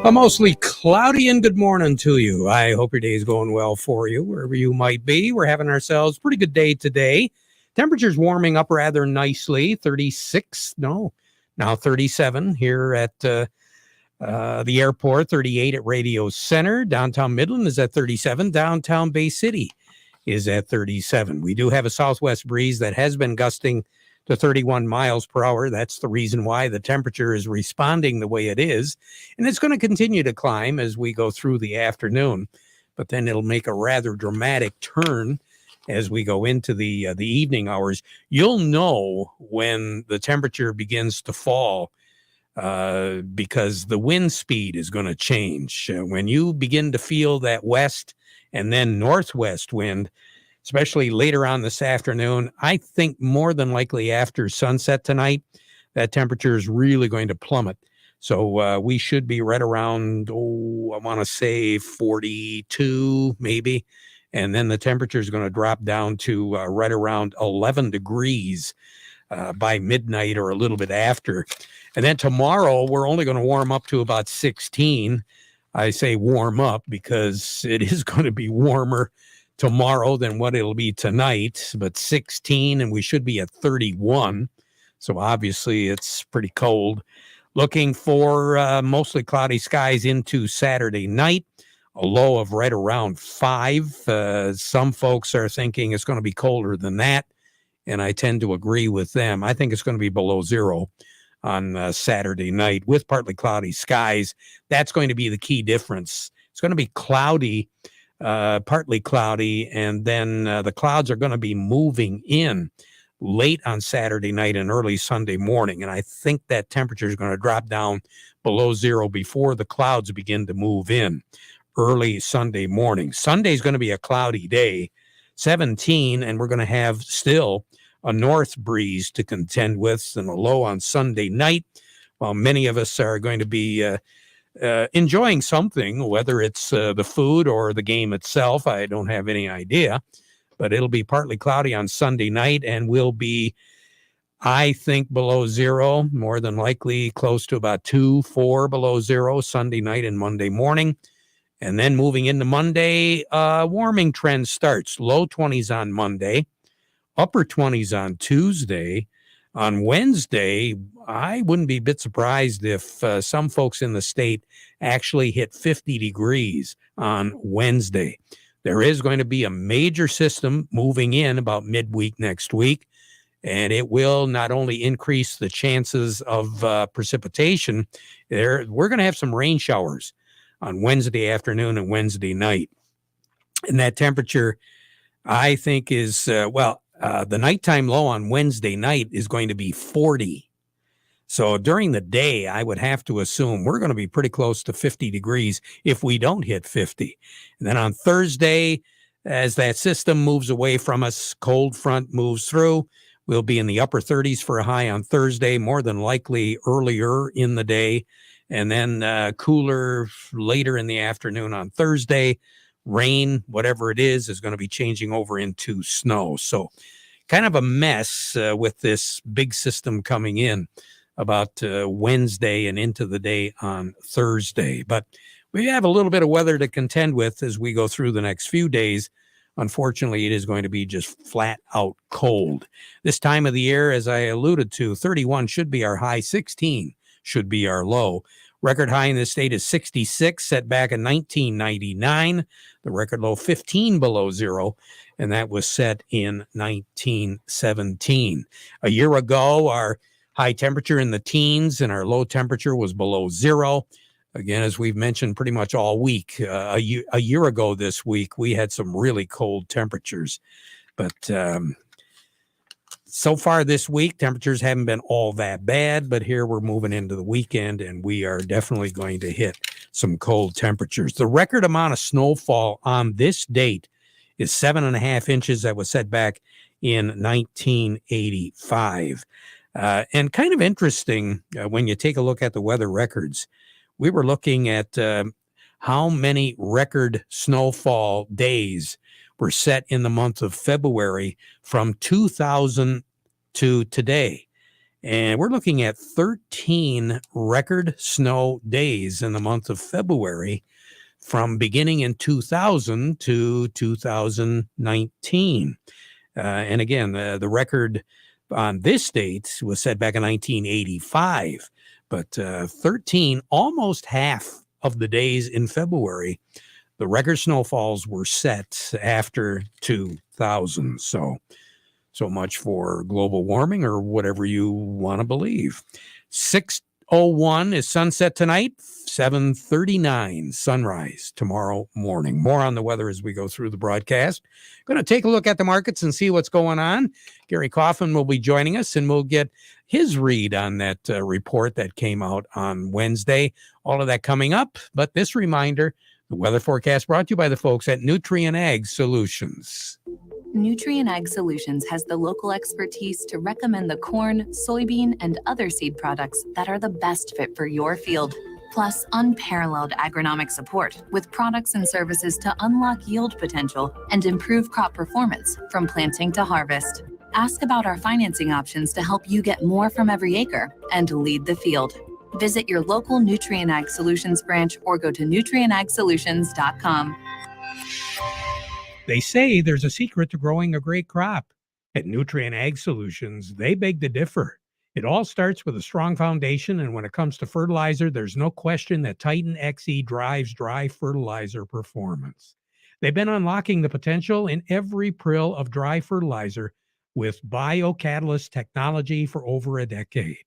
A mostly cloudy and good morning to you. I hope your day is going well for you, wherever you might be. We're having ourselves a pretty good day today. Temperature's warming up rather nicely. 36, no, now 37 here at the airport, 38 at Radio Center. Downtown Midland is at 37. Downtown Bay City is at 37. We do have a southwest breeze that has been gusting to 31 miles per hour. That's the reason why the temperature is responding the way it is. And it's going to continue to climb as we go through the afternoon. But then it'll make a rather dramatic turn as we go into the evening hours. You'll know when the temperature begins to fall because the wind speed is going to change. When you begin to feel that west and then northwest wind, especially later on this afternoon, I think more than likely after sunset tonight, that temperature is really going to plummet. So we should be right around, I want to say 42 maybe. And then the temperature is going to drop down to right around 11 degrees by midnight or a little bit after. And then tomorrow, we're only going to warm up to about 16. I say warm up because it is going to be warmer tomorrow than what it'll be tonight, but 16, and we should be at 31. So obviously it's pretty cold. Looking for mostly cloudy skies into Saturday night, a low of right around 5. Some folks are thinking it's going to be colder than that, and I tend to agree with them. I think it's going to be below 0 on Saturday night with partly cloudy skies. That's going to be the key difference. It's going to be cloudy, partly cloudy, and then the clouds are going to be moving in late on Saturday night and early Sunday morning. And I think that temperature is going to drop down below 0 before the clouds begin to move in early Sunday morning. Sunday is going to be a cloudy day, 17, and we're going to have still a north breeze to contend with and a low on Sunday night. While many of us are going to be enjoying something, whether it's the food or the game itself, I don't have any idea, but it'll be partly cloudy on Sunday night and will be, I think, below 0, more than likely close to about 2, 4 below 0 Sunday night and Monday morning. And then moving into Monday, warming trend starts. Low 20s on Monday, upper 20s on Tuesday. On Wednesday, I wouldn't be a bit surprised if some folks in the state actually hit 50 degrees on Wednesday. There is going to be a major system moving in about midweek next week, and it will not only increase the chances of precipitation, we're going to have some rain showers on Wednesday afternoon and Wednesday night. And that temperature, I think, is, the nighttime low on Wednesday night is going to be 40. So during the day, I would have to assume we're going to be pretty close to 50 degrees if we don't hit 50. And then on Thursday, as that system moves away from us, cold front moves through, we'll be in the upper 30s for a high on Thursday, more than likely earlier in the day, and then cooler later in the afternoon on Thursday. Rain, whatever it is going to be changing over into snow. So kind of a mess with this big system coming in about Wednesday and into the day on Thursday. But we have a little bit of weather to contend with as we go through the next few days. Unfortunately, it is going to be just flat out cold. This time of the year, as I alluded to, 31 should be our high, 16 should be our low. Record high in the state is 66, set back in 1999. The record low, 15 below 0, and that was set in 1917. A year ago, our high temperature in the teens and our low temperature was below 0. Again, as we've mentioned pretty much all week, a year ago this week, we had some really cold temperatures. But so far this week, temperatures haven't been all that bad, but here we're moving into the weekend, and we are definitely going to hit some cold temperatures. The record amount of snowfall on this date is 7.5 inches. That was set back in 1985. And kind of interesting when you take a look at the weather records. We were looking at how many record snowfall days were set in the month of February from 2000 to today. And we're looking at 13 record snow days in the month of February from beginning in 2000 to 2019. And again, the record on this date was set back in 1985, but 13, almost half of the days in February, the record snowfalls were set after 2000. So much for global warming or whatever you want to believe. 6:01 is sunset tonight, 7:39 sunrise tomorrow morning. More on the weather as we go through the broadcast. Going to take a look at the markets and see what's going on. Gary Kaufman will be joining us, and we'll get his read on that report that came out on Wednesday. All of that coming up. But this reminder, the weather forecast brought to you by the folks at Nutrien Ag Solutions. Nutrien Ag Solutions has the local expertise to recommend the corn, soybean, and other seed products that are the best fit for your field. Plus, unparalleled agronomic support with products and services to unlock yield potential and improve crop performance from planting to harvest. Ask about our financing options to help you get more from every acre and lead the field. Visit your local Nutrien Ag Solutions branch or go to nutrienagsolutions.com. They say there's a secret to growing a great crop. At Nutrien Ag Solutions, they beg to differ. It all starts with a strong foundation, and when it comes to fertilizer, there's no question that Titan XE drives dry fertilizer performance. They've been unlocking the potential in every prill of dry fertilizer with biocatalyst technology for over a decade.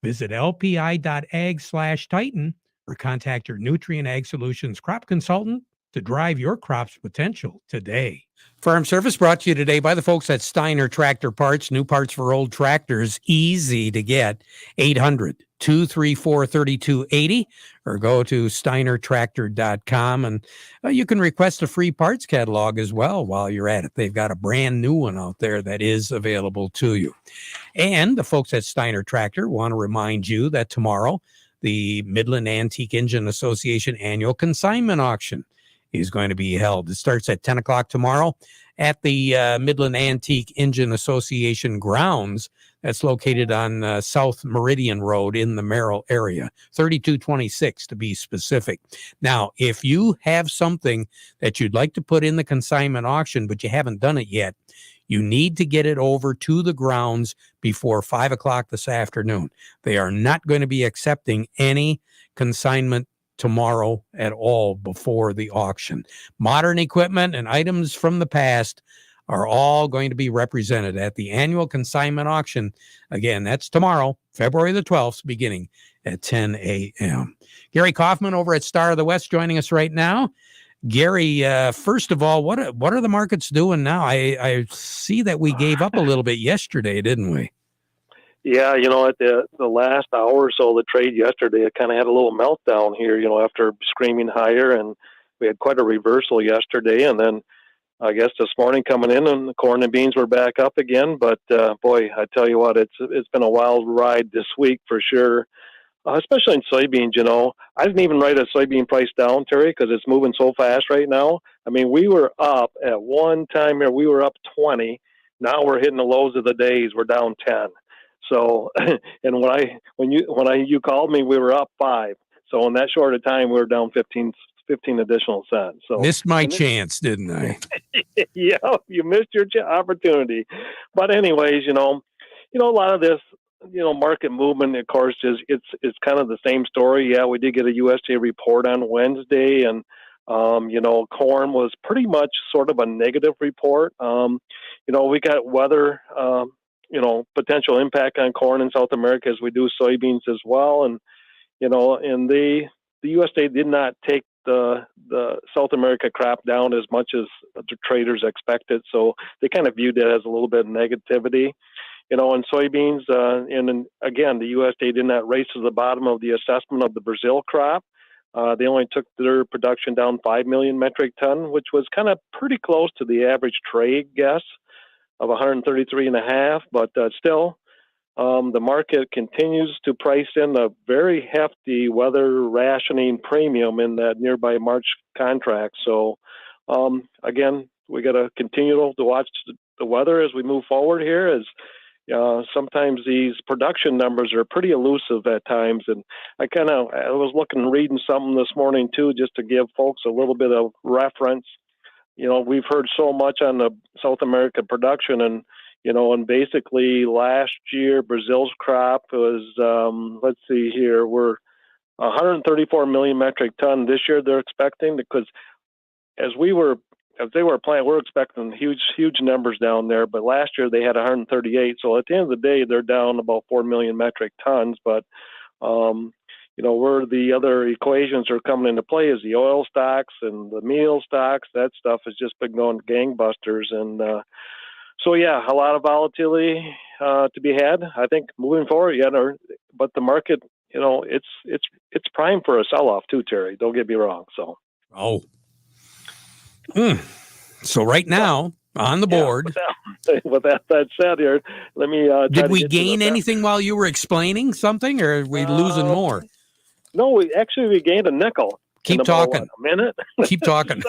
Visit lpi.ag/Titan or contact your Nutrien Ag Solutions crop consultant to drive your crop's potential today. Farm Service brought to you today by the folks at Steiner Tractor Parts. New parts for old tractors, easy to get. 800-234-3280 or go to steinertractor.com, and you can request a free parts catalog as well while you're at it. They've got a brand new one out there that is available to you. And the folks at Steiner Tractor want to remind you that tomorrow, the Midland Antique Engine Association annual consignment auction is going to be held. It starts at 10 o'clock tomorrow at the Midland Antique Engine Association grounds. That's located on South Meridian Road in the Merrill area, 3226 to be specific. Now, if you have something that you'd like to put in the consignment auction, but you haven't done it yet, you need to get it over to the grounds before 5 o'clock this afternoon. They are not going to be accepting any consignment tomorrow at all before the auction. Modern equipment and items from the past are all going to be represented at the annual consignment auction. Again, that's tomorrow, February the 12th, beginning at 10 a.m. Gary Kaufman over at Star of the West joining us right now. Gary, first of all, what are the markets doing now? I see that we gave up a little bit yesterday, didn't we? Yeah, at the last hour or so of the trade yesterday, it kind of had a little meltdown here, after screaming higher, and we had quite a reversal yesterday. And then I guess this morning coming in, and the corn and beans were back up again. But boy, I tell you what, it's been a wild ride this week for sure, especially in soybeans. I didn't even write a soybean price down, Terry, because it's moving so fast right now. I mean, we were up at one time here, we were up 20. Now we're hitting the lows of the days. We're down 10. So, and when you called me, we were up 5. So in that short of time, we were down 15 additional cents. So missed my chance, didn't I? Yeah, you missed your opportunity. But anyways, a lot of this, market movement, of course, it's kind of the same story. Yeah, we did get a USDA report on Wednesday, and corn was pretty much sort of a negative report. We got weather. Potential impact on corn in South America as we do soybeans as well. And, and the USDA did not take the South America crop down as much as the traders expected. So they kind of viewed it as a little bit of negativity, in soybeans. And again, the USDA did not race to the bottom of the assessment of the Brazil crop. They only took their production down 5 million metric ton, which was kind of pretty close to the average trade guess of 133.5, but still, the market continues to price in a very hefty weather rationing premium in that nearby March contract. So, again, we got to continue to watch the weather as we move forward here. As sometimes these production numbers are pretty elusive at times. And I was reading something this morning too, just to give folks a little bit of reference. We've heard so much on the South American production, and basically last year Brazil's crop was, let's see here, we're 134 million metric ton. This year they're expecting, because as they were planning, we're expecting huge numbers down there. But last year they had 138. So at the end of the day, they're down about 4 million metric tons. But where the other equations are coming into play is the oil stocks and the meal stocks. That stuff has just been going gangbusters. And so yeah, a lot of volatility to be had, I think, moving forward. But the market, it's prime for a sell-off too, Terry. Don't get me wrong. So. Oh. So right now on the board. With that said, here, let me. Did we gain anything while you were explaining something, or are we losing more? No, we gained a nickel. Keep talking. A minute. Keep talking.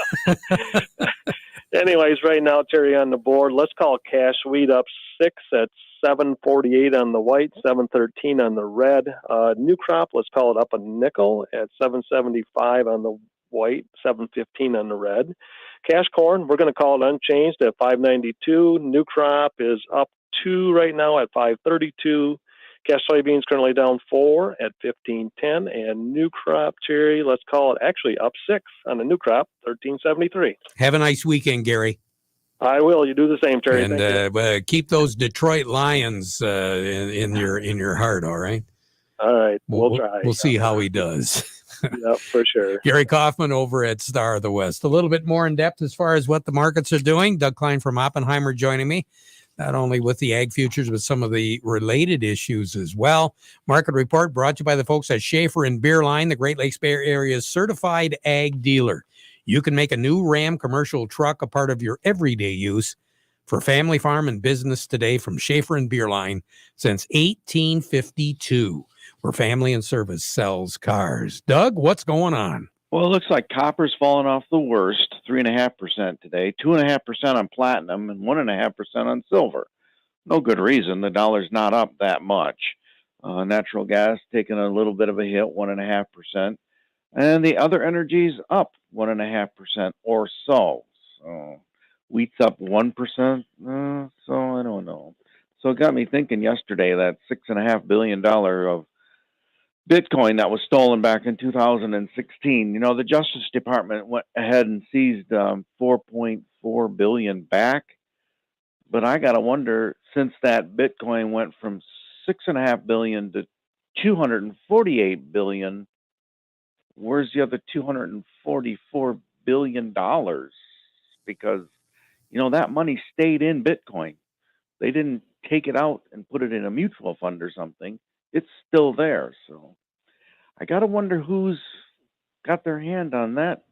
Anyways, right now, Terry, on the board, let's call cash wheat up 6 at 7.48 on the white, 7.13 on the red. New crop, let's call it up a nickel at 7.75 on the white, 7.15 on the red. Cash corn, we're going to call it unchanged at 5.92. New crop is up 2 right now at 5.32. Cash soybeans currently down 4 at 15.10, and new crop cherry, let's call it actually up 6 on the new crop, 13.73. Have a nice weekend, Gary. I will. You do the same, Terry. And keep those Detroit Lions in your heart. All right. All right. We'll try. We'll see how he does. Yep, for sure. Gary Kaufman over at Star of the West. A little bit more in depth as far as what the markets are doing. Doug Klein from Oppenheimer joining me, not only with the ag futures, but some of the related issues as well. Market report brought to you by the folks at Schaefer and Beerline, the Great Lakes Bay Area's certified ag dealer. You can make a new Ram commercial truck a part of your everyday use for family, farm, and business today from Schaefer and Beerline since 1852, where family and service sells cars. Doug, what's going on? Well, it looks like copper's fallen off the worst, 3.5% today, 2.5% on platinum, and 1.5% on silver. No good reason. The dollar's not up that much. Natural gas taking a little bit of a hit, 1.5%. And the other energies up 1.5% or so. So wheat's up 1%. So I don't know. So it got me thinking yesterday that $6.5 billion of Bitcoin that was stolen back in 2016. The Justice Department went ahead and seized 4.4 billion back. But I got to wonder, since that Bitcoin went from 6.5 billion to 248 billion, where's the other $244 billion? Because, that money stayed in Bitcoin. They didn't take it out and put it in a mutual fund or something. It's still there. So I got to wonder who's got their hand on that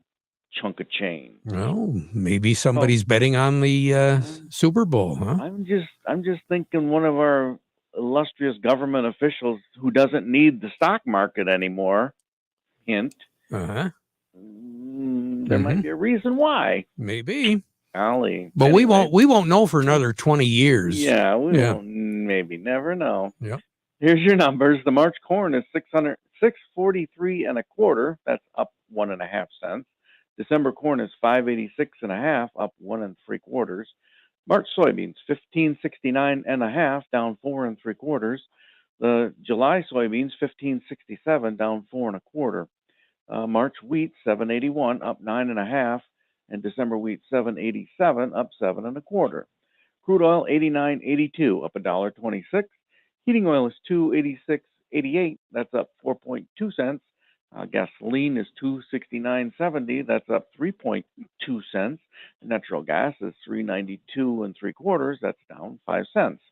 chunk of change. Well, maybe somebody's betting on the Super Bowl, huh? I'm just thinking one of our illustrious government officials who doesn't need the stock market anymore. Hint. Uh-huh. There might be a reason why. Maybe. Golly. But anyway, we won't know for another 20 years. Yeah, we won't maybe never know. Yep. Here's your numbers. The March corn is 643 and a quarter. That's up 1.5 cents. December corn is 586 and a half, up 1 3/4. March soybeans 1569 and a half, down 4 3/4. The July soybeans 1567, down 4 1/4. March wheat 781, up 9 1/2, and December wheat 787, up 7 1/4. Crude oil 89.82, up $1.26. Heating oil is $2.86.88. That's up 4.2 cents. Gasoline is $2.69.70. That's up 3.2 cents. Natural gas is $3.92 3/4. That's down 5 cents.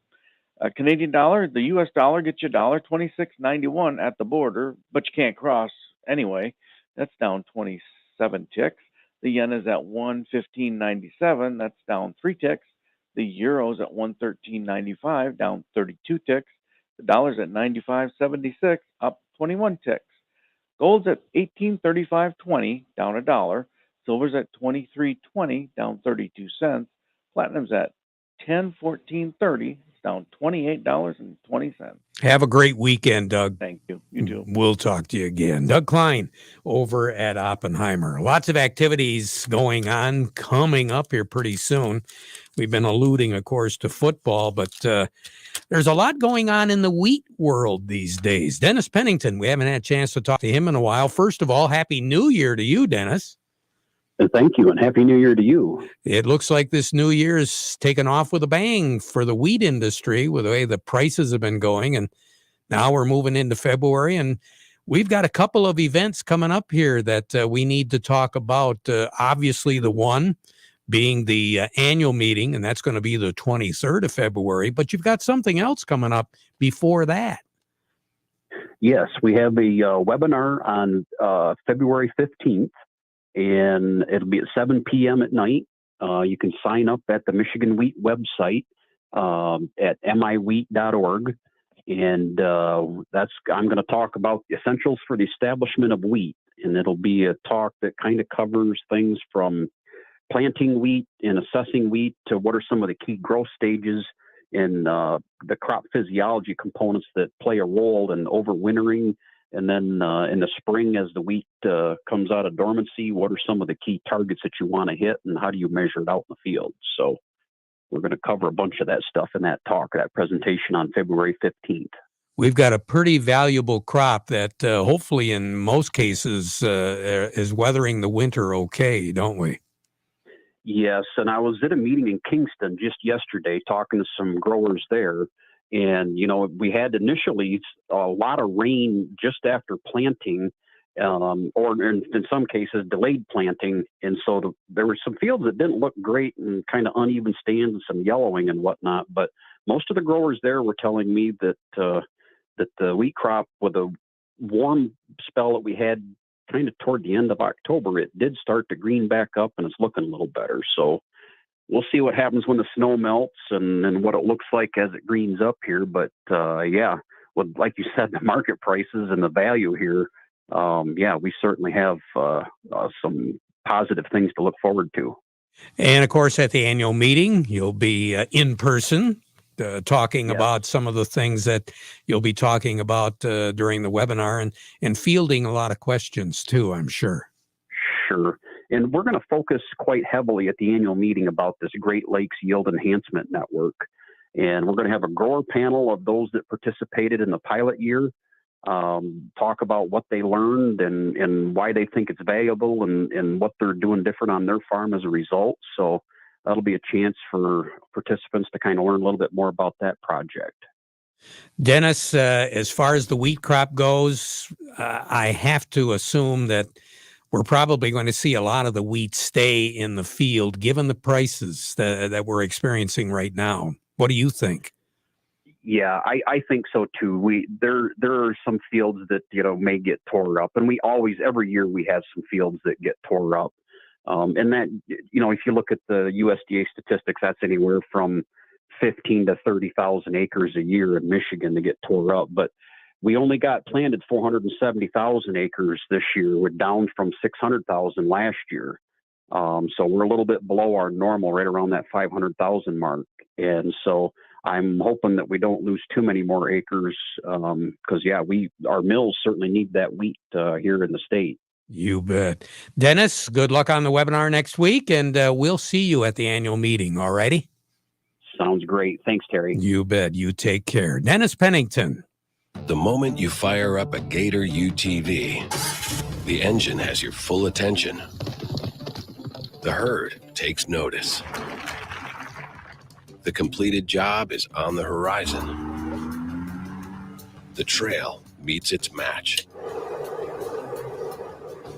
Canadian dollar, the U.S. dollar gets you $1.26.91 at the border, but you can't cross anyway. That's down 27 ticks. The yen is at 115.97. That's down 3 ticks. The euro's at 113.95, down 32 ticks. The dollar's at 95.76, up 21 ticks. Gold's at 1835.20, down $1. Silver's at 23.20, down 32 cents. Platinum's at 1014.30, down $28.20. Have a great weekend, Doug. Thank you. You too. We'll talk to you again. Doug Klein over at Oppenheimer. Lots of activities going on coming up here pretty soon. We've been alluding, of course, to football, but there's a lot going on in the wheat world these days. Dennis Pennington, we haven't had a chance to talk to him in a while. First of all, Happy New Year to you, Dennis. Thank you, and Happy New Year to you. It looks like this new year is taken off with a bang for the wheat industry with the way the prices have been going. And now we're moving into February, and we've got a couple of events coming up here that we need to talk about. Obviously, the one being the annual meeting, and that's going to be the 23rd of February. But you've got something else coming up before that. Yes, we have a webinar on February 15th. And it'll be at 7 p.m. at night. You can sign up at the Michigan Wheat website at miwheat.org. And I'm going to talk about the essentials for the establishment of wheat. And it'll be a talk that kind of covers things from planting wheat and assessing wheat to what are some of the key growth stages and the crop physiology components that play a role in overwintering. And then in the spring, as the wheat comes out of dormancy, what are some of the key targets that you want to hit, and how do you measure it out in the field? So we're going to cover a bunch of that stuff in that talk, that presentation on February 15th. We've got a pretty valuable crop that hopefully in most cases is weathering the winter okay, don't we? Yes, and I was at a meeting in Kingston just yesterday talking to some growers there. And, we had initially a lot of rain just after planting, or in some cases delayed planting. And so there were some fields that didn't look great and kind of uneven stands and some yellowing and whatnot. But most of the growers there were telling me that the wheat crop, with a warm spell that we had kind of toward the end of October, it did start to green back up and it's looking a little better. So we'll see what happens when the snow melts and what it looks like as it greens up here. But like you said, the market prices and the value here, we certainly have some positive things to look forward to. And of course, at the annual meeting, you'll be in person talking about some of the things that you'll be talking about during the webinar and fielding a lot of questions too, I'm sure. Sure. And we're going to focus quite heavily at the annual meeting about this Great Lakes Yield Enhancement Network. And we're going to have a grower panel of those that participated in the pilot year, talk about what they learned and why they think it's valuable and what they're doing different on their farm as a result. So that'll be a chance for participants to kind of learn a little bit more about that project. Dennis, as far as the wheat crop goes, I have to assume that we're probably going to see a lot of the wheat stay in the field, given the prices that we're experiencing right now. What do you think? Yeah, I think so too. There are some fields that may get tore up, and every year we have some fields that get tore up. And that if you look at the USDA statistics, that's anywhere from 15 to 30,000 acres a year in Michigan to get tore up. But we only got planted 470,000 acres this year. We're down from 600,000 last year. So we're a little bit below our normal, right around that 500,000 mark. And so I'm hoping that we don't lose too many more acres because, our mills certainly need that wheat here in the state. You bet. Dennis, good luck on the webinar next week, and we'll see you at the annual meeting, all righty? Sounds great. Thanks, Terry. You bet. You take care. Dennis Pennington. The moment you fire up a Gator UTV, the engine has your full attention. The herd takes notice. The completed job is on the horizon. The trail meets its match.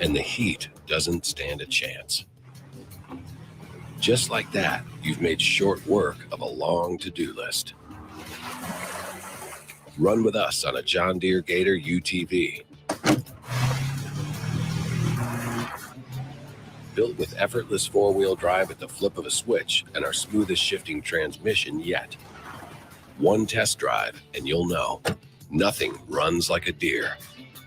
And the heat doesn't stand a chance. Just like that, you've made short work of a long to-do list. Run with us on a John Deere Gator UTV. Built with effortless four-wheel drive at the flip of a switch and our smoothest shifting transmission yet. One test drive and you'll know. Nothing runs like a deer.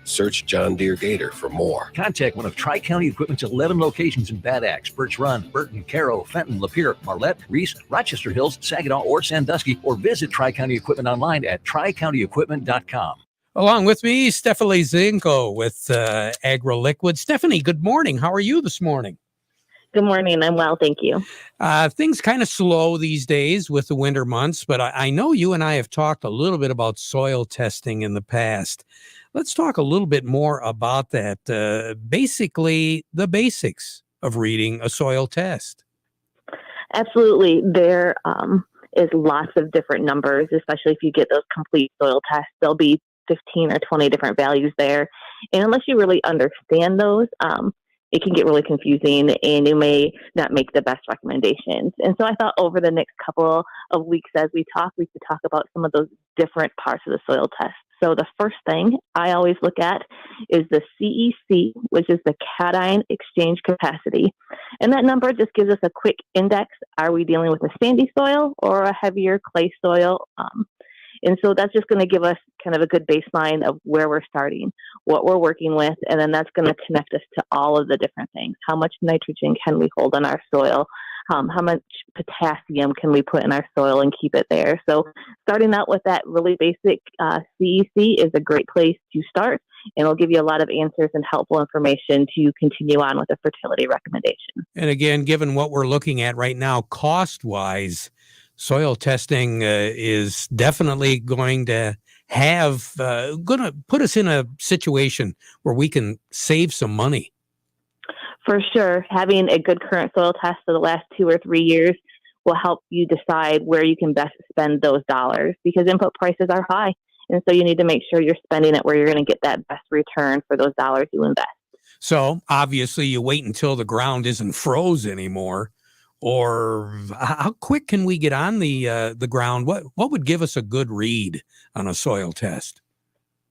Search John Deere Gator for more. Contact one of Tri-County Equipment's 11 locations in Bad Axe, Birch Run, Burton, Caro, Fenton, Lapeer, Marlette, Reese, Rochester Hills, Saginaw, or Sandusky, or visit Tri-County Equipment online at tricountyequipment.com. Along with me, Stephanie Zinko with AgroLiquid. Stephanie, good morning. How are you this morning? Good morning. I'm well, thank you. Things kind of slow these days with the winter months, but I know you and I have talked a little bit about soil testing in the past. Let's talk a little bit more about that. Basically, the basics of reading a soil test. Absolutely. There is lots of different numbers, especially if you get those complete soil tests. There'll be 15 or 20 different values there. And unless you really understand those, it can get really confusing and you may not make the best recommendations. And so I thought over the next couple of weeks as we could talk about some of those different parts of the soil test. So the first thing I always look at is the CEC, which is the cation exchange capacity. And that number just gives us a quick index. Are we dealing with a sandy soil or a heavier clay soil? And so that's just going to give us kind of a good baseline of where we're starting, what we're working with, and then that's going to connect us to all of the different things. How much nitrogen can we hold in our soil? How much potassium can we put in our soil and keep it there? So starting out with that really basic CEC is a great place to start, and it'll give you a lot of answers and helpful information to continue on with a fertility recommendation. And again, given what we're looking at right now, cost-wise, soil testing is definitely going to put us in a situation where we can save some money. For sure. Having a good current soil test for the last 2 or 3 years will help you decide where you can best spend those dollars because input prices are high. And so you need to make sure you're spending it where you're going to get that best return for those dollars you invest. So obviously you wait until the ground isn't froze anymore. Or how quick can we get on the ground? What would give us a good read on a soil test?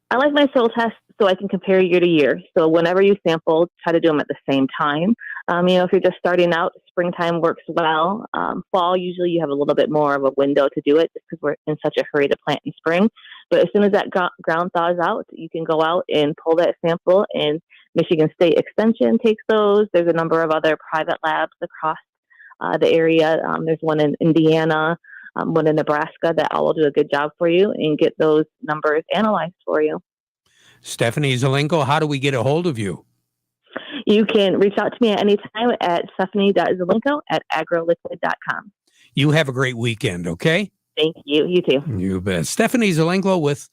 I like my soil tests so I can compare year to year. So whenever you sample, try to do them at the same time. If you're just starting out, springtime works well. Fall, usually you have a little bit more of a window to do it just because we're in such a hurry to plant in spring. But as soon as that ground thaws out, you can go out and pull that sample. And Michigan State Extension takes those. There's a number of other private labs across the area. There's one in Indiana, one in Nebraska that all will do a good job for you and get those numbers analyzed for you. Stephanie Zelenko, how do we get a hold of you? You can reach out to me at any time at stephanie.zelenko@agroliquid.com. You have a great weekend, okay? Thank you. You too. You bet. Stephanie Zelenko with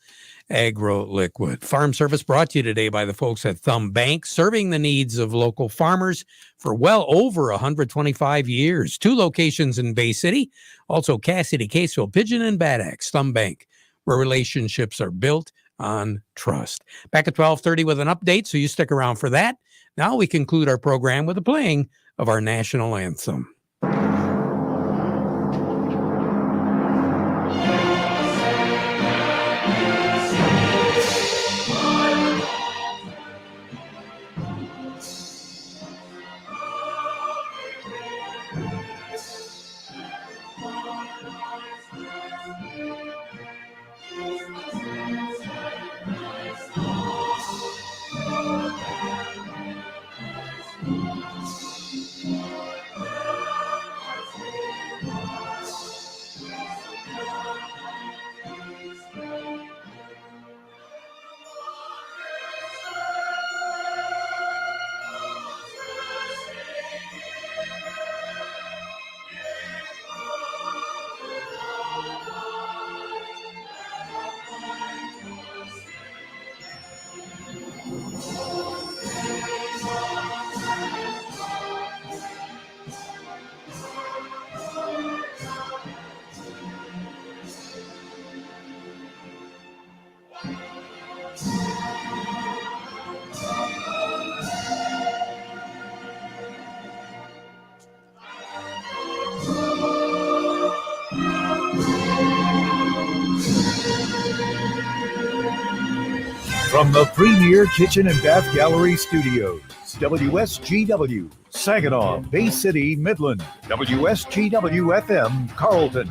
AgroLiquid. Farm Service brought to you today by the folks at Thumb Bank, serving the needs of local farmers for well over 125 years. 2 locations in Bay City, also Cassidy, Caseville, Pigeon, and Bad Axe. Thumb Bank, where relationships are built on trust. Back at 12:30 with an update, so you stick around for that. Now we conclude our program with the playing of our national anthem. From the Premier Kitchen and Bath Gallery Studios, WSGW, Saginaw, Bay City, Midland, WSGW FM, Carlton,